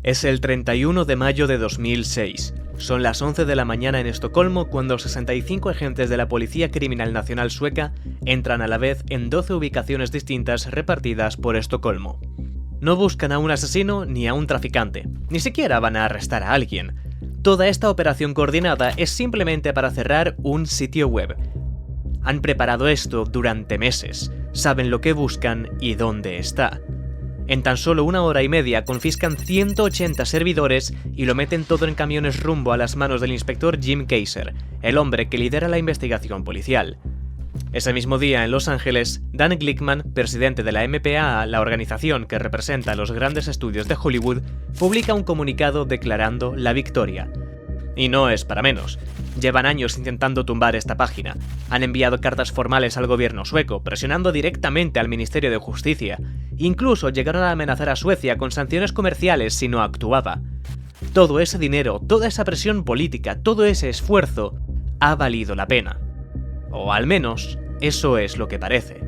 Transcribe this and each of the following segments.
Es el 31 de mayo de 2006. Son las 11 de la mañana en Estocolmo cuando 65 agentes de la Policía Criminal Nacional sueca entran a la vez en 12 ubicaciones distintas repartidas por Estocolmo. No buscan a un asesino ni a un traficante, ni siquiera van a arrestar a alguien. Toda esta operación coordinada es simplemente para cerrar un sitio web. Han preparado esto durante meses, saben lo que buscan y dónde está. En tan solo 1 hora y media confiscan 180 servidores y lo meten todo en camiones rumbo a las manos del inspector Jim Kaiser, el hombre que lidera la investigación policial. Ese mismo día en Los Ángeles, Dan Glickman, presidente de la MPAA, la organización que representa los grandes estudios de Hollywood, publica un comunicado declarando la victoria. Y no es para menos. Llevan años intentando tumbar esta página. Han enviado cartas formales al gobierno sueco, presionando directamente al Ministerio de Justicia. Incluso llegaron a amenazar a Suecia con sanciones comerciales si no actuaba. Todo ese dinero, toda esa presión política, todo ese esfuerzo, ha valido la pena. O al menos, eso es lo que parece.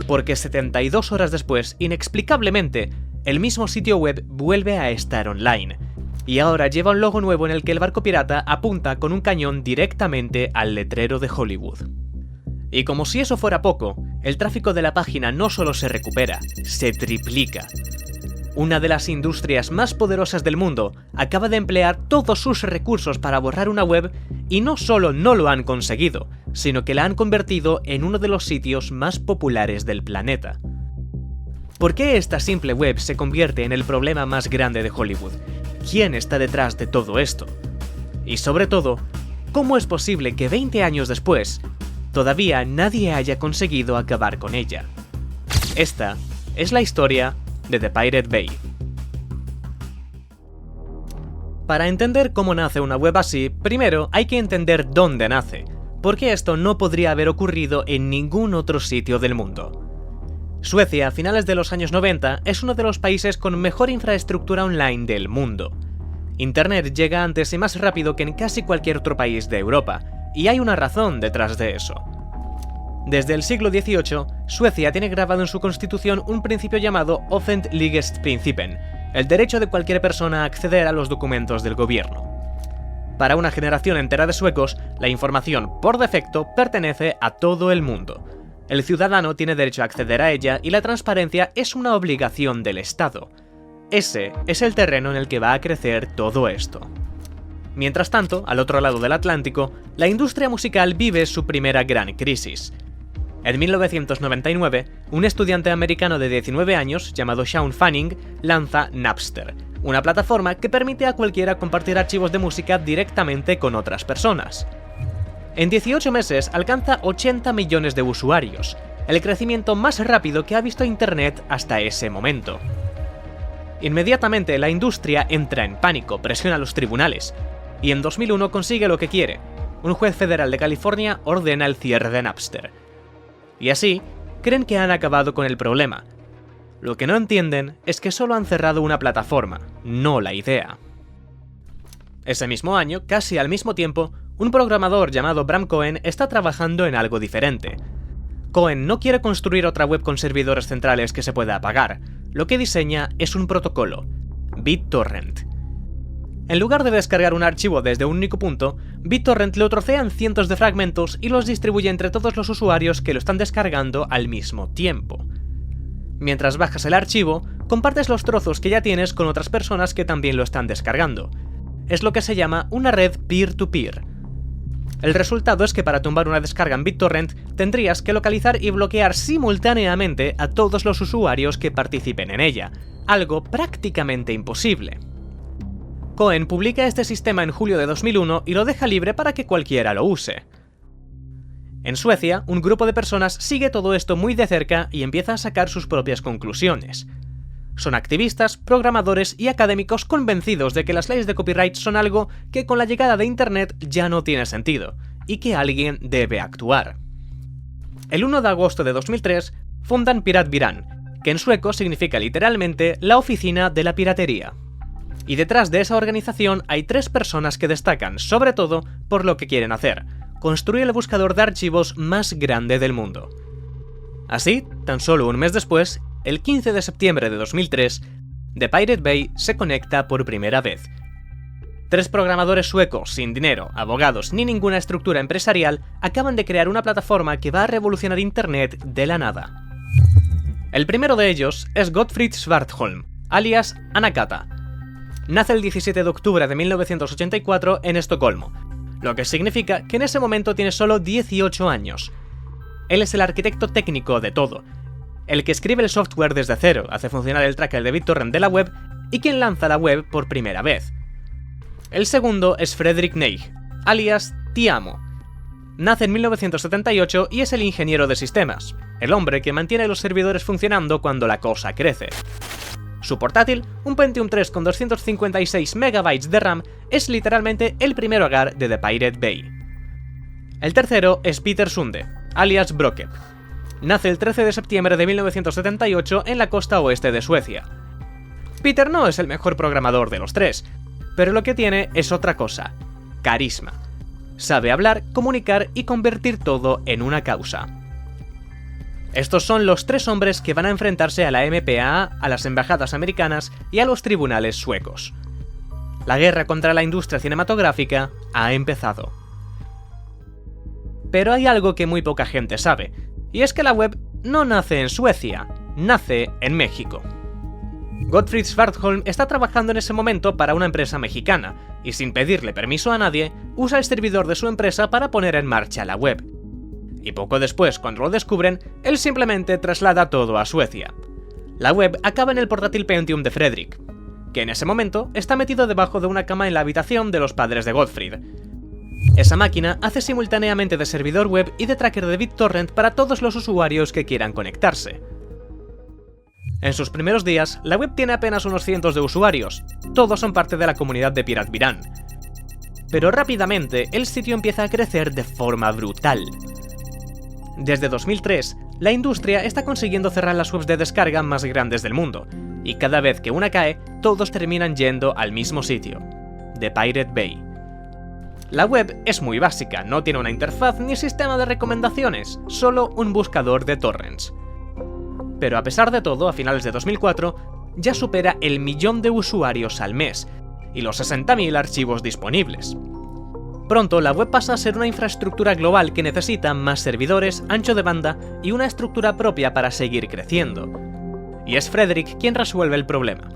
Porque 72 horas después, inexplicablemente, el mismo sitio web vuelve a estar online. Y ahora lleva un logo nuevo en el que el barco pirata apunta con un cañón directamente al letrero de Hollywood. Y como si eso fuera poco, el tráfico de la página no solo se recupera, se triplica. Una de las industrias más poderosas del mundo acaba de emplear todos sus recursos para borrar una web y no solo no lo han conseguido, sino que la han convertido en uno de los sitios más populares del planeta. ¿Por qué esta simple web se convierte en el problema más grande de Hollywood? ¿Quién está detrás de todo esto? Y sobre todo, ¿cómo es posible que 20 años después todavía nadie haya conseguido acabar con ella? Esta es la historia de The Pirate Bay. Para entender cómo nace una web así, primero hay que entender dónde nace, porque esto no podría haber ocurrido en ningún otro sitio del mundo. Suecia, a finales de los años 90, es uno de los países con mejor infraestructura online del mundo. Internet llega antes y más rápido que en casi cualquier otro país de Europa, y hay una razón detrás de eso. Desde el siglo XVIII, Suecia tiene grabado en su constitución un principio llamado Offentlighetsprincipen, el derecho de cualquier persona a acceder a los documentos del gobierno. Para una generación entera de suecos, la información, por defecto, pertenece a todo el mundo. El ciudadano tiene derecho a acceder a ella y la transparencia es una obligación del Estado. Ese es el terreno en el que va a crecer todo esto. Mientras tanto, al otro lado del Atlántico, la industria musical vive su primera gran crisis. En 1999, un estudiante americano de 19 años, llamado Shawn Fanning, lanza Napster, una plataforma que permite a cualquiera compartir archivos de música directamente con otras personas. En 18 meses alcanza 80 millones de usuarios, el crecimiento más rápido que ha visto Internet hasta ese momento. Inmediatamente la industria entra en pánico, presiona a los tribunales, y en 2001 consigue lo que quiere. Un juez federal de California ordena el cierre de Napster. Y así, creen que han acabado con el problema. Lo que no entienden es que solo han cerrado una plataforma, no la idea. Ese mismo año, casi al mismo tiempo, un programador llamado Bram Cohen está trabajando en algo diferente. Cohen no quiere construir otra web con servidores centrales que se pueda apagar. Lo que diseña es un protocolo, BitTorrent. En lugar de descargar un archivo desde un único punto, BitTorrent lo trocea en cientos de fragmentos y los distribuye entre todos los usuarios que lo están descargando al mismo tiempo. Mientras bajas el archivo, compartes los trozos que ya tienes con otras personas que también lo están descargando. Es lo que se llama una red peer-to-peer. El resultado es que para tumbar una descarga en BitTorrent tendrías que localizar y bloquear simultáneamente a todos los usuarios que participen en ella, algo prácticamente imposible. Cohen publica este sistema en julio de 2001 y lo deja libre para que cualquiera lo use. En Suecia, un grupo de personas sigue todo esto muy de cerca y empieza a sacar sus propias conclusiones. Son activistas, programadores y académicos convencidos de que las leyes de copyright son algo que con la llegada de Internet ya no tiene sentido, y que alguien debe actuar. El 1 de agosto de 2003 fundan Piratbyran, que en sueco significa literalmente la oficina de la piratería. Y detrás de esa organización hay 3 personas que destacan, sobre todo, por lo que quieren hacer: construir el buscador de archivos más grande del mundo. Así, tan solo un mes después, el 15 de septiembre de 2003, The Pirate Bay se conecta por primera vez. 3 programadores suecos sin dinero, abogados ni ninguna estructura empresarial acaban de crear una plataforma que va a revolucionar Internet de la nada. El primero de ellos es Gottfried Svartholm, alias Anakata. Nace el 17 de octubre de 1984 en Estocolmo, lo que significa que en ese momento tiene solo 18 años. Él es el arquitecto técnico de todo, el que escribe el software desde cero, hace funcionar el tracker de BitTorrent de la web y quien lanza la web por primera vez. El segundo es Fredrik Neij, alias Tiamo. Nace en 1978 y es el ingeniero de sistemas, el hombre que mantiene los servidores funcionando cuando la cosa crece. Su portátil, un Pentium 3 con 256 MB de RAM, es literalmente el primer hogar de The Pirate Bay. El tercero es Peter Sunde, alias Brocket. Nace el 13 de septiembre de 1978 en la costa oeste de Suecia. Peter no es el mejor programador de los tres, pero lo que tiene es otra cosa: carisma. Sabe hablar, comunicar y convertir todo en una causa. Estos son los 3 hombres que van a enfrentarse a la MPAA, a las embajadas americanas y a los tribunales suecos. La guerra contra la industria cinematográfica ha empezado. Pero hay algo que muy poca gente sabe, y es que la web no nace en Suecia, nace en México. Gottfried Svartholm está trabajando en ese momento para una empresa mexicana, y sin pedirle permiso a nadie, usa el servidor de su empresa para poner en marcha la web. Y poco después, cuando lo descubren, él simplemente traslada todo a Suecia. La web acaba en el portátil Pentium de Fredrik, que en ese momento está metido debajo de una cama en la habitación de los padres de Gottfried. Esa máquina hace simultáneamente de servidor web y de tracker de BitTorrent para todos los usuarios que quieran conectarse. En sus primeros días, la web tiene apenas unos cientos de usuarios, todos son parte de la comunidad de Piratvirán. Pero rápidamente, el sitio empieza a crecer de forma brutal. Desde 2003, la industria está consiguiendo cerrar las webs de descarga más grandes del mundo, y cada vez que una cae, todos terminan yendo al mismo sitio: The Pirate Bay. La web es muy básica, no tiene una interfaz ni sistema de recomendaciones, solo un buscador de torrents. Pero a pesar de todo, a finales de 2004, ya supera el 1.000.000 de usuarios al mes, y los 60.000 archivos disponibles. Pronto la web pasa a ser una infraestructura global que necesita más servidores, ancho de banda y una estructura propia para seguir creciendo. Y es Fredrik quien resuelve el problema.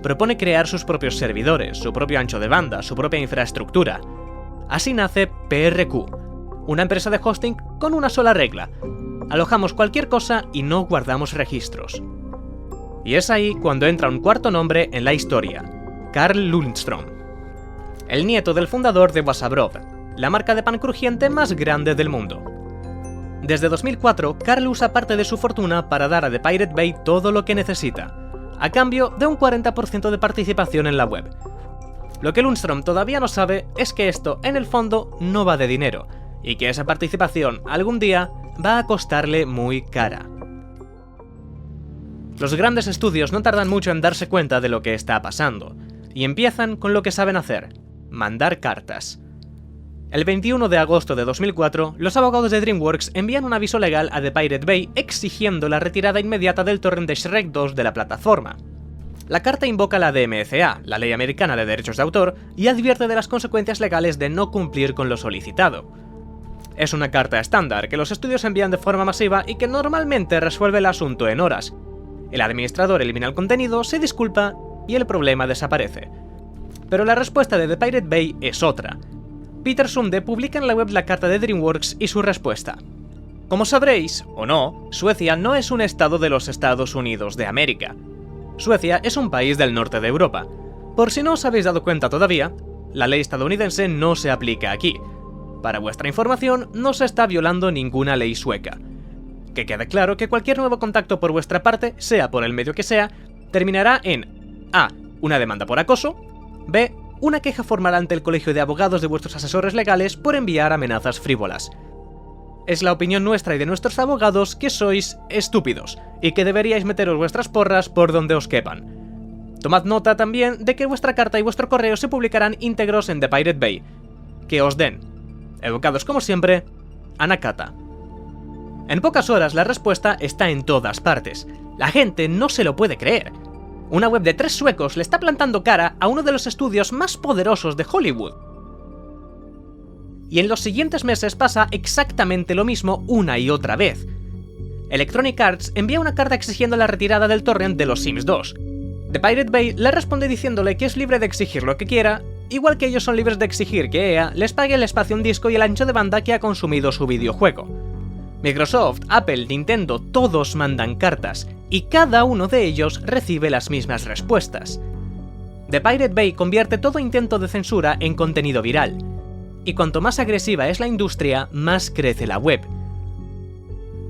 Propone crear sus propios servidores, su propio ancho de banda, su propia infraestructura. Así nace PRQ, una empresa de hosting con una sola regla: alojamos cualquier cosa y no guardamos registros. Y es ahí cuando entra un cuarto nombre en la historia: Carl Lundström, el nieto del fundador de Wasabröd, la marca de pan crujiente más grande del mundo. Desde 2004, Carl usa parte de su fortuna para dar a The Pirate Bay todo lo que necesita, a cambio de un 40% de participación en la web. Lo que Lundström todavía no sabe es que esto, en el fondo, no va de dinero, y que esa participación, algún día, va a costarle muy cara. Los grandes estudios no tardan mucho en darse cuenta de lo que está pasando, y empiezan con lo que saben hacer: mandar cartas. El 21 de agosto de 2004, los abogados de DreamWorks envían un aviso legal a The Pirate Bay exigiendo la retirada inmediata del torrent de Shrek 2 de la plataforma. La carta invoca la DMCA, la Ley Americana de Derechos de Autor, y advierte de las consecuencias legales de no cumplir con lo solicitado. Es una carta estándar que los estudios envían de forma masiva y que normalmente resuelve el asunto en horas. El administrador elimina el contenido, se disculpa y el problema desaparece. Pero la respuesta de The Pirate Bay es otra. Peter Sunde publica en la web la carta de DreamWorks y su respuesta. Como sabréis, o no, Suecia no es un estado de los Estados Unidos de América. Suecia es un país del norte de Europa. Por si no os habéis dado cuenta todavía, la ley estadounidense no se aplica aquí. Para vuestra información, no se está violando ninguna ley sueca. Que quede claro que cualquier nuevo contacto por vuestra parte, sea por el medio que sea, terminará en A. Una demanda por acoso, B. Una queja formal ante el colegio de abogados de vuestros asesores legales por enviar amenazas frívolas. Es la opinión nuestra y de nuestros abogados que sois estúpidos, y que deberíais meteros vuestras porras por donde os quepan. Tomad nota también de que vuestra carta y vuestro correo se publicarán íntegros en The Pirate Bay. Que os den. Educados como siempre, Anakata. En pocas horas la respuesta está en todas partes. La gente no se lo puede creer. Una web de 3 suecos le está plantando cara a uno de los estudios más poderosos de Hollywood. Y en los siguientes meses pasa exactamente lo mismo una y otra vez. Electronic Arts envía una carta exigiendo la retirada del torrent de los Sims 2. The Pirate Bay le responde diciéndole que es libre de exigir lo que quiera, igual que ellos son libres de exigir que EA les pague el espacio en disco y el ancho de banda que ha consumido su videojuego. Microsoft, Apple, Nintendo, todos mandan cartas, y cada uno de ellos recibe las mismas respuestas. The Pirate Bay convierte todo intento de censura en contenido viral, y cuanto más agresiva es la industria, más crece la web.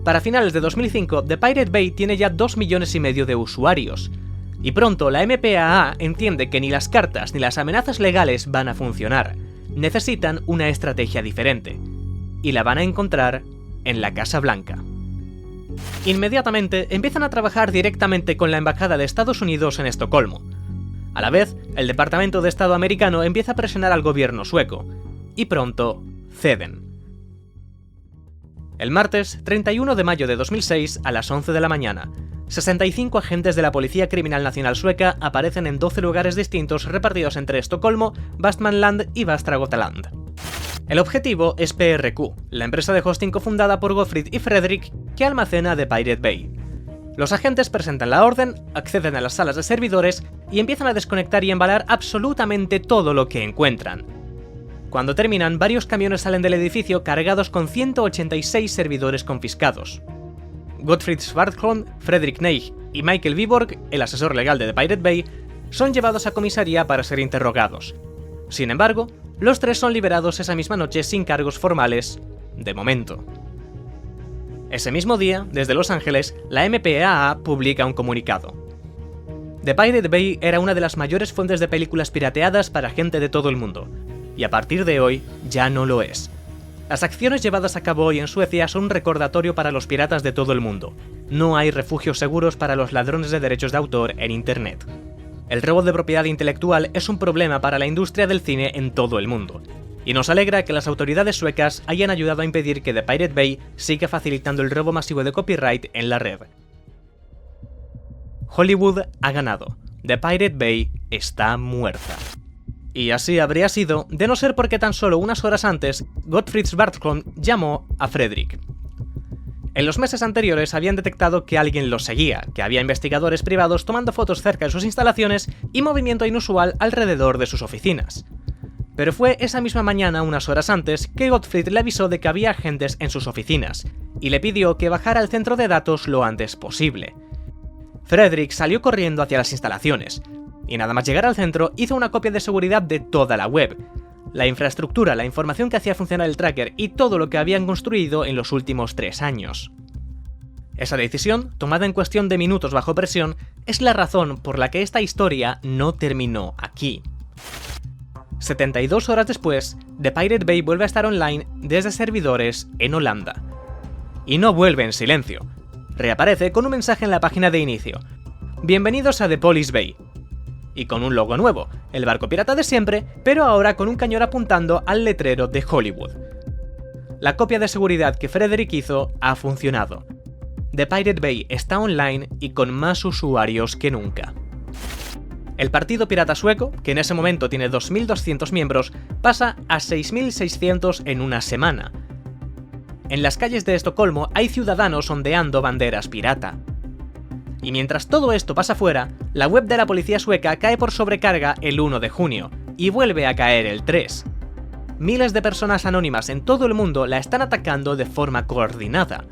Para finales de 2005, The Pirate Bay tiene ya 2,5 millones de usuarios, y pronto la MPAA entiende que ni las cartas ni las amenazas legales van a funcionar. Necesitan una estrategia diferente, y la van a encontrar en la Casa Blanca. Inmediatamente empiezan a trabajar directamente con la Embajada de Estados Unidos en Estocolmo. A la vez, el Departamento de Estado americano empieza a presionar al gobierno sueco, y pronto ceden. El martes 31 de mayo de 2006, a las 11 de la mañana, 65 agentes de la Policía Criminal Nacional Sueca aparecen en 12 lugares distintos repartidos entre Estocolmo, Västmanland y Västra Götaland. El objetivo es PRQ, la empresa de hosting cofundada por Gottfried y Fredrik que almacena The Pirate Bay. Los agentes presentan la orden, acceden a las salas de servidores y empiezan a desconectar y embalar absolutamente todo lo que encuentran. Cuando terminan, varios camiones salen del edificio cargados con 186 servidores confiscados. Gottfried Svartholm, Fredrik Neij y Michael Viborg, el asesor legal de The Pirate Bay, son llevados a comisaría para ser interrogados. Sin embargo, los 3 son liberados esa misma noche sin cargos formales, de momento. Ese mismo día, desde Los Ángeles, la MPAA publica un comunicado. The Pirate Bay era una de las mayores fuentes de películas pirateadas para gente de todo el mundo, y a partir de hoy ya no lo es. Las acciones llevadas a cabo hoy en Suecia son un recordatorio para los piratas de todo el mundo. No hay refugios seguros para los ladrones de derechos de autor en Internet. El robo de propiedad intelectual es un problema para la industria del cine en todo el mundo, y nos alegra que las autoridades suecas hayan ayudado a impedir que The Pirate Bay siga facilitando el robo masivo de copyright en la red. Hollywood ha ganado. The Pirate Bay está muerta. Y así habría sido, de no ser porque tan solo unas horas antes, Gottfried Svartholm llamó a Fredrik. En los meses anteriores habían detectado que alguien los seguía, que había investigadores privados tomando fotos cerca de sus instalaciones y movimiento inusual alrededor de sus oficinas. Pero fue esa misma mañana, unas horas antes, que Gottfried le avisó de que había agentes en sus oficinas, y le pidió que bajara al centro de datos lo antes posible. Fredrik salió corriendo hacia las instalaciones, y nada más llegar al centro hizo una copia de seguridad de toda la web, la infraestructura, la información que hacía funcionar el tracker y todo lo que habían construido en los últimos 3 años. Esa decisión, tomada en cuestión de minutos bajo presión, es la razón por la que esta historia no terminó aquí. 72 horas después, The Pirate Bay vuelve a estar online desde servidores en Holanda. Y no vuelve en silencio. Reaparece con un mensaje en la página de inicio. Bienvenidos a The Police Bay. Y con un logo nuevo, el barco pirata de siempre, pero ahora con un cañón apuntando al letrero de Hollywood. La copia de seguridad que Fredrik hizo ha funcionado. The Pirate Bay está online y con más usuarios que nunca. El partido pirata sueco, que en ese momento tiene 2.200 miembros, pasa a 6.600 en una semana. En las calles de Estocolmo hay ciudadanos ondeando banderas pirata. Y mientras todo esto pasa fuera, la web de la policía sueca cae por sobrecarga el 1 de junio, y vuelve a caer el 3. Miles de personas anónimas en todo el mundo la están atacando de forma coordinada.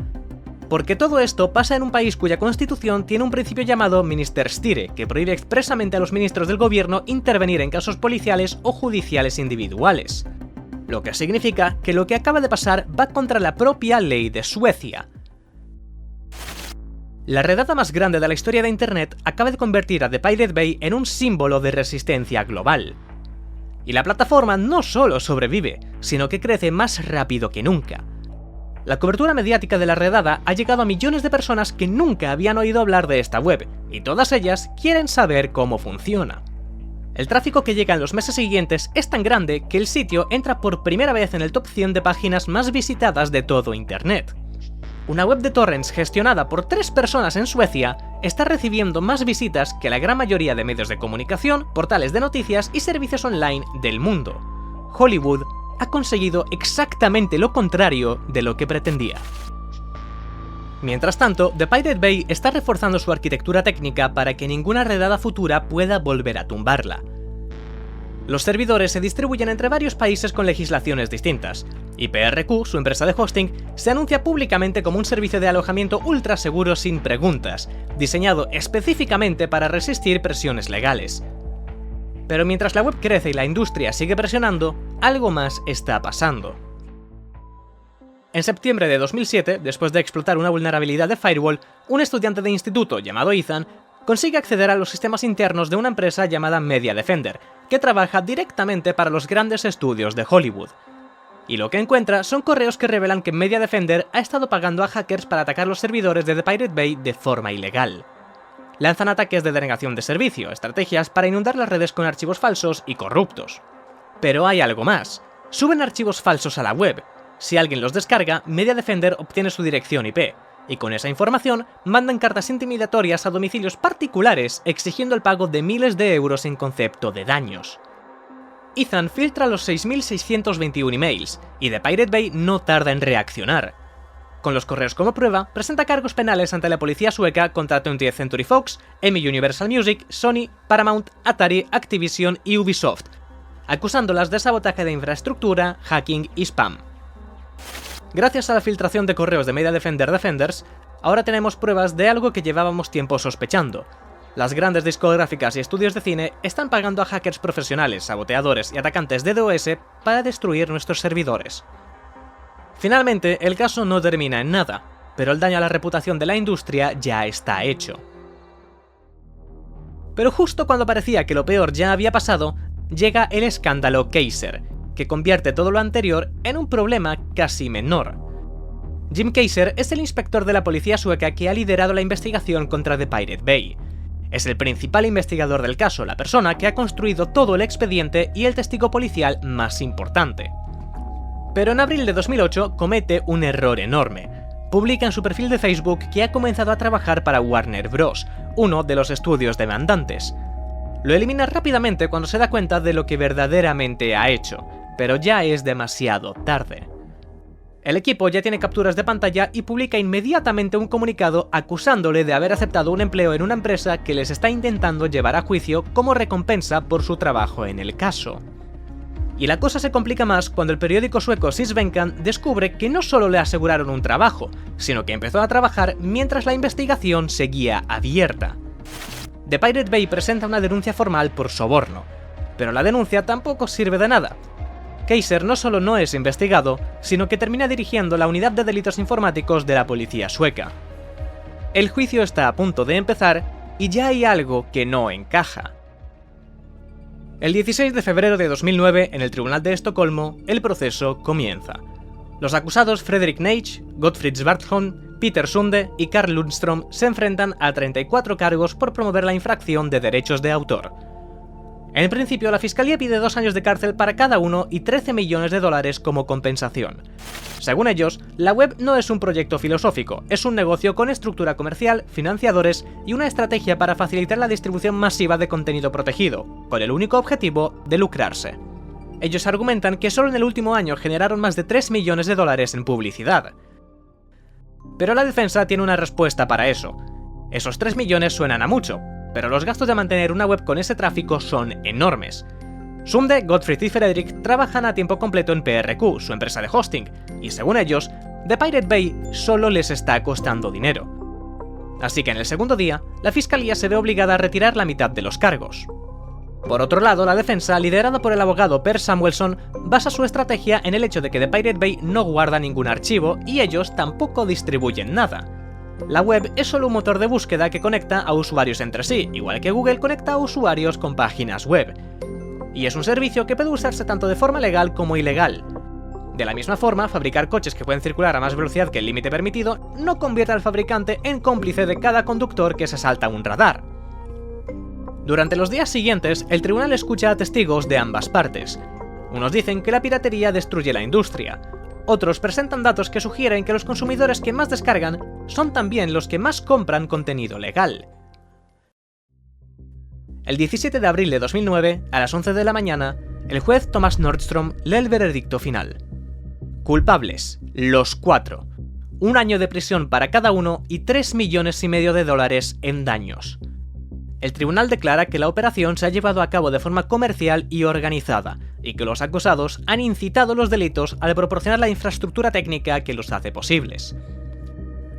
Porque todo esto pasa en un país cuya constitución tiene un principio llamado Ministerstyre, que prohíbe expresamente a los ministros del gobierno intervenir en casos policiales o judiciales individuales. Lo que significa que lo que acaba de pasar va contra la propia ley de Suecia. La redada más grande de la historia de Internet acaba de convertir a The Pirate Bay en un símbolo de resistencia global. Y la plataforma no solo sobrevive, sino que crece más rápido que nunca. La cobertura mediática de la redada ha llegado a millones de personas que nunca habían oído hablar de esta web, y todas ellas quieren saber cómo funciona. El tráfico que llega en los meses siguientes es tan grande que el sitio entra por primera vez en el top 100 de páginas más visitadas de todo Internet. una web de torrents gestionada por 3 personas en Suecia está recibiendo más visitas que la gran mayoría de medios de comunicación, portales de noticias y servicios online del mundo. Hollywood ha conseguido exactamente lo contrario de lo que pretendía. Mientras tanto, The Pirate Bay está reforzando su arquitectura técnica para que ninguna redada futura pueda volver a tumbarla. Los servidores se distribuyen entre varios países con legislaciones distintas, y PRQ, su empresa de hosting, se anuncia públicamente como un servicio de alojamiento ultra seguro sin preguntas, diseñado específicamente para resistir presiones legales. Pero mientras la web crece y la industria sigue presionando, algo más está pasando. En septiembre de 2007, después de explotar una vulnerabilidad de firewall, un estudiante de instituto llamado Ethan consigue acceder a los sistemas internos de una empresa llamada Media Defender, que trabaja directamente para los grandes estudios de Hollywood. Y lo que encuentra son correos que revelan que Media Defender ha estado pagando a hackers para atacar los servidores de The Pirate Bay de forma ilegal. Lanzan ataques de denegación de servicio, estrategias para inundar las redes con archivos falsos y corruptos. Pero hay algo más. Suben archivos falsos a la web. Si alguien los descarga, Media Defender obtiene su dirección IP, y con esa información mandan cartas intimidatorias a domicilios particulares exigiendo el pago de miles de euros en concepto de daños. Ethan filtra los 6.621 emails, y The Pirate Bay no tarda en reaccionar. Con los correos como prueba, presenta cargos penales ante la policía sueca contra 20th Century Fox, EMI Universal Music, Sony, Paramount, Atari, Activision y Ubisoft, acusándolas de sabotaje de infraestructura, hacking y spam. Gracias a la filtración de correos de Media Defender Defenders, ahora tenemos pruebas de algo que llevábamos tiempo sospechando. Las grandes discográficas y estudios de cine están pagando a hackers profesionales, saboteadores y atacantes de DOS para destruir nuestros servidores. Finalmente, el caso no termina en nada, pero el daño a la reputación de la industria ya está hecho. Pero justo cuando parecía que lo peor ya había pasado, llega el escándalo Kaiser, que convierte todo lo anterior en un problema casi menor. Jim Kaiser es el inspector de la policía sueca que ha liderado la investigación contra The Pirate Bay. Es el principal investigador del caso, la persona que ha construido todo el expediente y el testigo policial más importante. Pero en abril de 2008 comete un error enorme. Publica en su perfil de Facebook que ha comenzado a trabajar para Warner Bros., uno de los estudios demandantes. Lo elimina rápidamente cuando se da cuenta de lo que verdaderamente ha hecho, pero ya es demasiado tarde. El equipo ya tiene capturas de pantalla y publica inmediatamente un comunicado acusándole de haber aceptado un empleo en una empresa que les está intentando llevar a juicio como recompensa por su trabajo en el caso. Y la cosa se complica más cuando el periódico sueco Sydsvenskan descubre que no solo le aseguraron un trabajo, sino que empezó a trabajar mientras la investigación seguía abierta. The Pirate Bay presenta una denuncia formal por soborno, pero la denuncia tampoco sirve de nada. Kaiser no solo no es investigado, sino que termina dirigiendo la unidad de delitos informáticos de la policía sueca. El juicio está a punto de empezar y ya hay algo que no encaja. El 16 de febrero de 2009, en el Tribunal de Estocolmo, el proceso comienza. Los acusados Fredrik Neich, Gottfrid Svartholm, Peter Sunde y Carl Lundström se enfrentan a 34 cargos por promover la infracción de derechos de autor. En principio, la fiscalía pide 2 años de cárcel para cada uno y 13 millones de dólares como compensación. Según ellos, la web no es un proyecto filosófico, es un negocio con estructura comercial, financiadores y una estrategia para facilitar la distribución masiva de contenido protegido, con el único objetivo de lucrarse. Ellos argumentan que solo en el último año generaron más de 3 millones de dólares en publicidad. Pero la defensa tiene una respuesta para eso. Esos 3 millones suenan a mucho, pero los gastos de mantener una web con ese tráfico son enormes. Sunde, Gottfrid y Fredrik trabajan a tiempo completo en PRQ, su empresa de hosting, y según ellos, The Pirate Bay solo les está costando dinero. Así que en el segundo día, la fiscalía se ve obligada a retirar la mitad de los cargos. Por otro lado, la defensa, liderada por el abogado Per Samuelsson, basa su estrategia en el hecho de que The Pirate Bay no guarda ningún archivo y ellos tampoco distribuyen nada. La web es solo un motor de búsqueda que conecta a usuarios entre sí, igual que Google conecta a usuarios con páginas web. Y es un servicio que puede usarse tanto de forma legal como ilegal. De la misma forma, fabricar coches que pueden circular a más velocidad que el límite permitido no convierte al fabricante en cómplice de cada conductor que se salta un radar. Durante los días siguientes, el tribunal escucha a testigos de ambas partes. Unos dicen que la piratería destruye la industria. Otros presentan datos que sugieren que los consumidores que más descargan son también los que más compran contenido legal. El 17 de abril de 2009, a las 11 de la mañana, el juez Thomas Nordstrom lee el veredicto final. Culpables, los 4. 1 año de prisión para cada uno y $3,5 millones en daños. El tribunal declara que la operación se ha llevado a cabo de forma comercial y organizada, y que los acusados han incitado los delitos al proporcionar la infraestructura técnica que los hace posibles.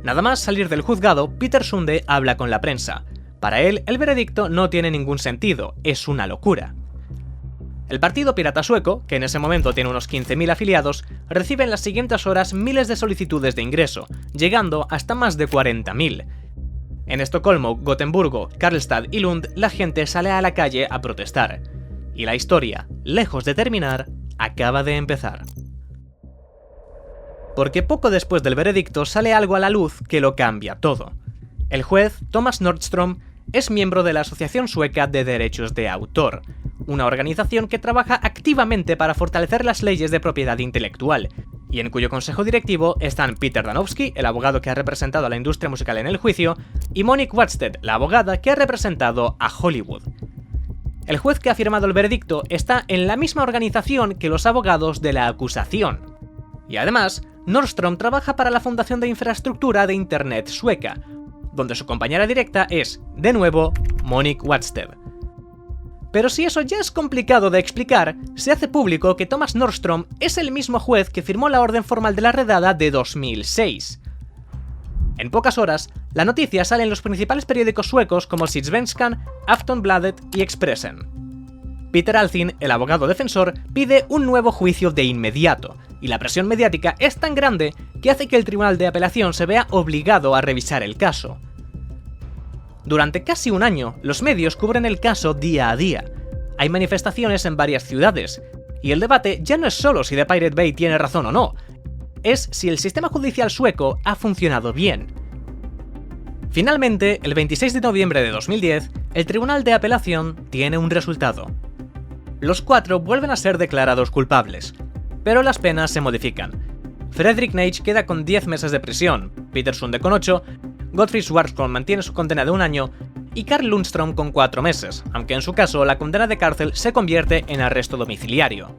Nada más salir del juzgado, Peter Sunde habla con la prensa. Para él, el veredicto no tiene ningún sentido, es una locura. El Partido Pirata Sueco, que en ese momento tiene unos 15.000 afiliados, recibe en las siguientes horas miles de solicitudes de ingreso, llegando hasta más de 40.000. En Estocolmo, Gotemburgo, Karlstad y Lund la gente sale a la calle a protestar. Y la historia, lejos de terminar, acaba de empezar. Porque poco después del veredicto sale algo a la luz que lo cambia todo. El juez, Thomas Nordstrom, es miembro de la Asociación Sueca de Derechos de Autor, una organización que trabaja activamente para fortalecer las leyes de propiedad intelectual, y en cuyo consejo directivo están Peter Danowski, el abogado que ha representado a la industria musical en el juicio, y Monique Watstedt, la abogada que ha representado a Hollywood. El juez que ha firmado el veredicto está en la misma organización que los abogados de la acusación. Y además, Nordstrom trabaja para la Fundación de Infraestructura de Internet sueca, donde su compañera directa es, de nuevo, Monique Watstedt. Pero si eso ya es complicado de explicar, se hace público que Thomas Nordstrom es el mismo juez que firmó la orden formal de la redada de 2006. En pocas horas, la noticia sale en los principales periódicos suecos como Sydsvenskan, Aftonbladet y Expressen. Peter Althing, el abogado defensor, pide un nuevo juicio de inmediato, y la presión mediática es tan grande que hace que el Tribunal de Apelación se vea obligado a revisar el caso. Durante casi un año, los medios cubren el caso día a día. Hay manifestaciones en varias ciudades, y el debate ya no es solo si The Pirate Bay tiene razón o no, es si el sistema judicial sueco ha funcionado bien. Finalmente, el 26 de noviembre de 2010, el Tribunal de Apelación tiene un resultado. Los 4 vuelven a ser declarados culpables, pero las penas se modifican. Fredrik Neij queda con 10 meses de prisión, Peter Sunde con 8, Gottfried Schwarzkopf mantiene su condena de 1 año y Carl Lundström con 4 meses, aunque en su caso la condena de cárcel se convierte en arresto domiciliario.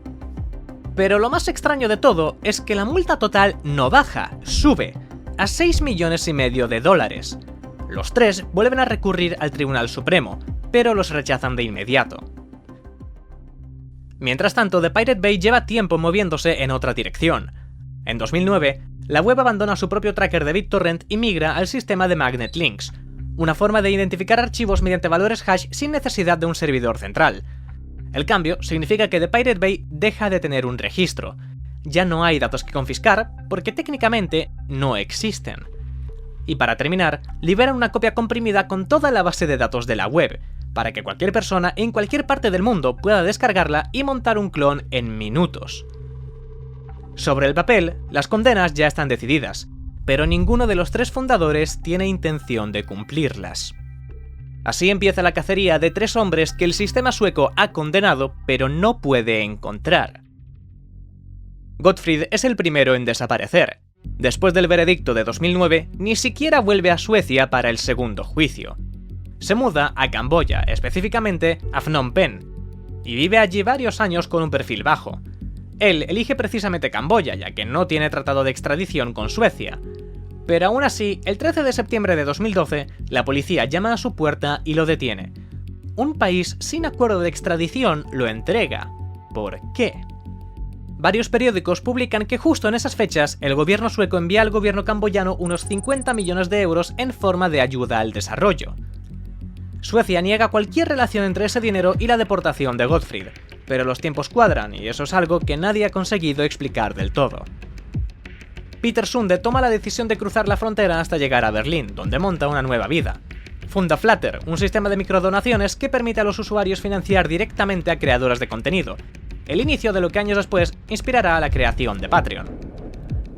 Pero lo más extraño de todo es que la multa total no baja, sube, a $6,5 millones. Los 3 vuelven a recurrir al Tribunal Supremo, pero los rechazan de inmediato. Mientras tanto, The Pirate Bay lleva tiempo moviéndose en otra dirección. En 2009, la web abandona su propio tracker de BitTorrent y migra al sistema de Magnet Links, una forma de identificar archivos mediante valores hash sin necesidad de un servidor central. El cambio significa que The Pirate Bay deja de tener un registro. Ya no hay datos que confiscar, porque técnicamente no existen. Y para terminar, liberan una copia comprimida con toda la base de datos de la web, para que cualquier persona en cualquier parte del mundo pueda descargarla y montar un clon en minutos. Sobre el papel, las condenas ya están decididas, pero ninguno de los 3 fundadores tiene intención de cumplirlas. Así empieza la cacería de 3 hombres que el sistema sueco ha condenado, pero no puede encontrar. Gottfried es el primero en desaparecer. Después del veredicto de 2009, ni siquiera vuelve a Suecia para el segundo juicio. Se muda a Camboya, específicamente a Phnom Penh, y vive allí varios años con un perfil bajo. Él elige precisamente Camboya, ya que no tiene tratado de extradición con Suecia. Pero aún así, el 13 de septiembre de 2012, la policía llama a su puerta y lo detiene. Un país sin acuerdo de extradición lo entrega. ¿Por qué? Varios periódicos publican que justo en esas fechas, el gobierno sueco envía al gobierno camboyano unos 50 millones de euros en forma de ayuda al desarrollo. Suecia niega cualquier relación entre ese dinero y la deportación de Gottfried, pero los tiempos cuadran y eso es algo que nadie ha conseguido explicar del todo. Peter Sunde toma la decisión de cruzar la frontera hasta llegar a Berlín, donde monta una nueva vida. Funda Flutter, un sistema de microdonaciones que permite a los usuarios financiar directamente a creadoras de contenido, el inicio de lo que años después inspirará a la creación de Patreon.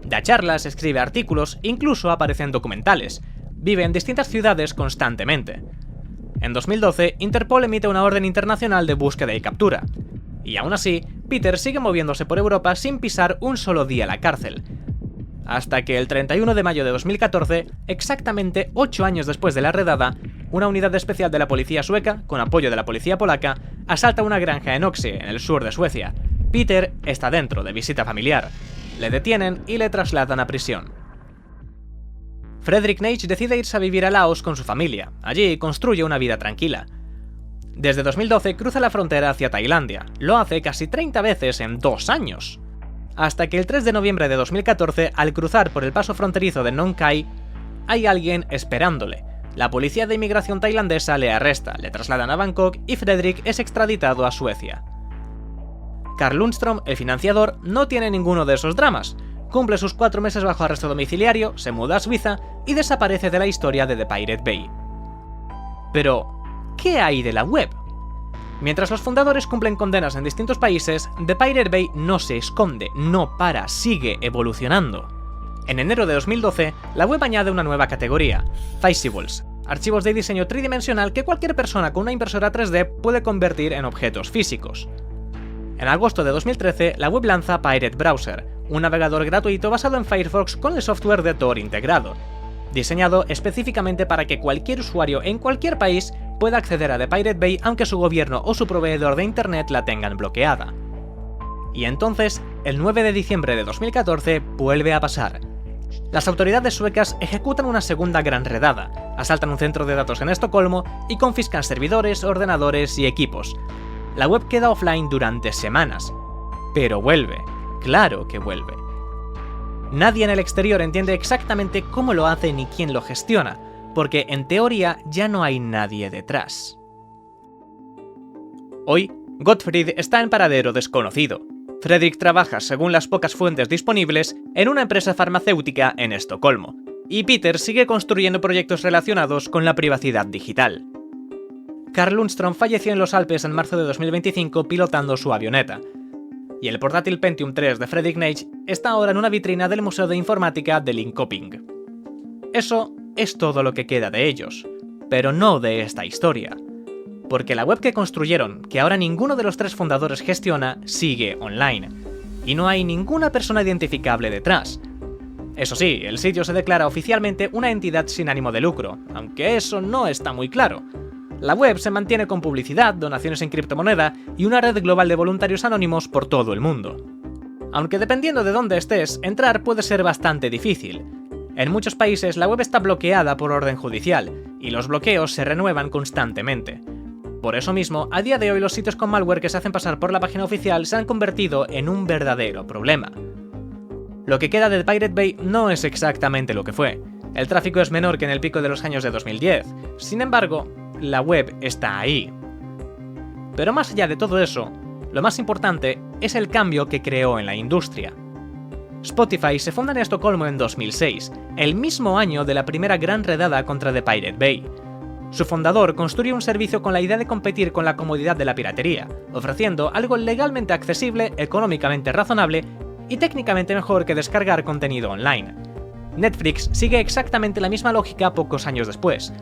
Da charlas, escribe artículos, incluso aparece en documentales, vive en distintas ciudades constantemente. En 2012, Interpol emite una orden internacional de búsqueda y captura, y aún así, Peter sigue moviéndose por Europa sin pisar un solo día la cárcel. Hasta que el 31 de mayo de 2014, exactamente 8 años después de la redada, una unidad especial de la policía sueca, con apoyo de la policía polaca, asalta una granja en Oxie, en el sur de Suecia. Peter está dentro de visita familiar. Le detienen y le trasladan a prisión. Fredrik Neij decide irse a vivir a Laos con su familia. Allí construye una vida tranquila. Desde 2012 cruza la frontera hacia Tailandia. Lo hace casi 30 veces en 2 años. Hasta que el 3 de noviembre de 2014, al cruzar por el paso fronterizo de Nong Khai, hay alguien esperándole. La policía de inmigración tailandesa le arresta, le trasladan a Bangkok y Fredrik es extraditado a Suecia. Carl Lundström, el financiador, no tiene ninguno de esos dramas. Cumple sus 4 meses bajo arresto domiciliario, se muda a Suiza y desaparece de la historia de The Pirate Bay. Pero, ¿qué hay de la web? Mientras los fundadores cumplen condenas en distintos países, The Pirate Bay no se esconde, no para, sigue evolucionando. En enero de 2012, la web añade una nueva categoría, Faceables, archivos de diseño tridimensional que cualquier persona con una impresora 3D puede convertir en objetos físicos. En agosto de 2013, la web lanza Pirate Browser, un navegador gratuito basado en Firefox con el software de Tor integrado, diseñado específicamente para que cualquier usuario en cualquier país pueda acceder a The Pirate Bay aunque su gobierno o su proveedor de internet la tengan bloqueada. Y entonces, el 9 de diciembre de 2014, vuelve a pasar. Las autoridades suecas ejecutan una segunda gran redada, asaltan un centro de datos en Estocolmo y confiscan servidores, ordenadores y equipos. La web queda offline durante semanas, pero vuelve, claro que vuelve. Nadie en el exterior entiende exactamente cómo lo hace ni quién lo gestiona, porque en teoría ya no hay nadie detrás. Hoy, Gottfried está en paradero desconocido. Fredrik trabaja, según las pocas fuentes disponibles, en una empresa farmacéutica en Estocolmo, y Peter sigue construyendo proyectos relacionados con la privacidad digital. Carl Lundström falleció en los Alpes en marzo de 2025 pilotando su avioneta, y el portátil Pentium 3 de Fredrik Neij está ahora en una vitrina del Museo de Informática de Linköping. Eso es todo lo que queda de ellos, pero no de esta historia. Porque la web que construyeron, que ahora ninguno de los 3 fundadores gestiona, sigue online, y no hay ninguna persona identificable detrás. Eso sí, el sitio se declara oficialmente una entidad sin ánimo de lucro, aunque eso no está muy claro. La web se mantiene con publicidad, donaciones en criptomoneda y una red global de voluntarios anónimos por todo el mundo. Aunque dependiendo de dónde estés, entrar puede ser bastante difícil. En muchos países la web está bloqueada por orden judicial, y los bloqueos se renuevan constantemente. Por eso mismo, a día de hoy los sitios con malware que se hacen pasar por la página oficial se han convertido en un verdadero problema. Lo que queda de Pirate Bay no es exactamente lo que fue. El tráfico es menor que en el pico de los años de 2010. Sin embargo, la web está ahí. Pero más allá de todo eso, lo más importante es el cambio que creó en la industria. Spotify se funda en Estocolmo en 2006, el mismo año de la primera gran redada contra The Pirate Bay. Su fundador construyó un servicio con la idea de competir con la comodidad de la piratería, ofreciendo algo legalmente accesible, económicamente razonable y técnicamente mejor que descargar contenido online. Netflix sigue exactamente la misma lógica pocos años después.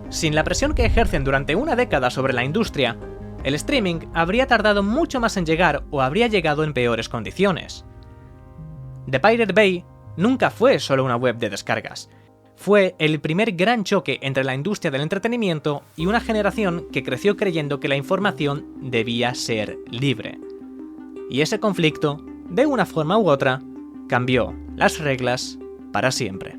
Sin la presión que ejercen durante una década sobre la industria, el streaming habría tardado mucho más en llegar o habría llegado en peores condiciones. The Pirate Bay nunca fue solo una web de descargas. Fue el primer gran choque entre la industria del entretenimiento y una generación que creció creyendo que la información debía ser libre. Y ese conflicto, de una forma u otra, cambió las reglas para siempre.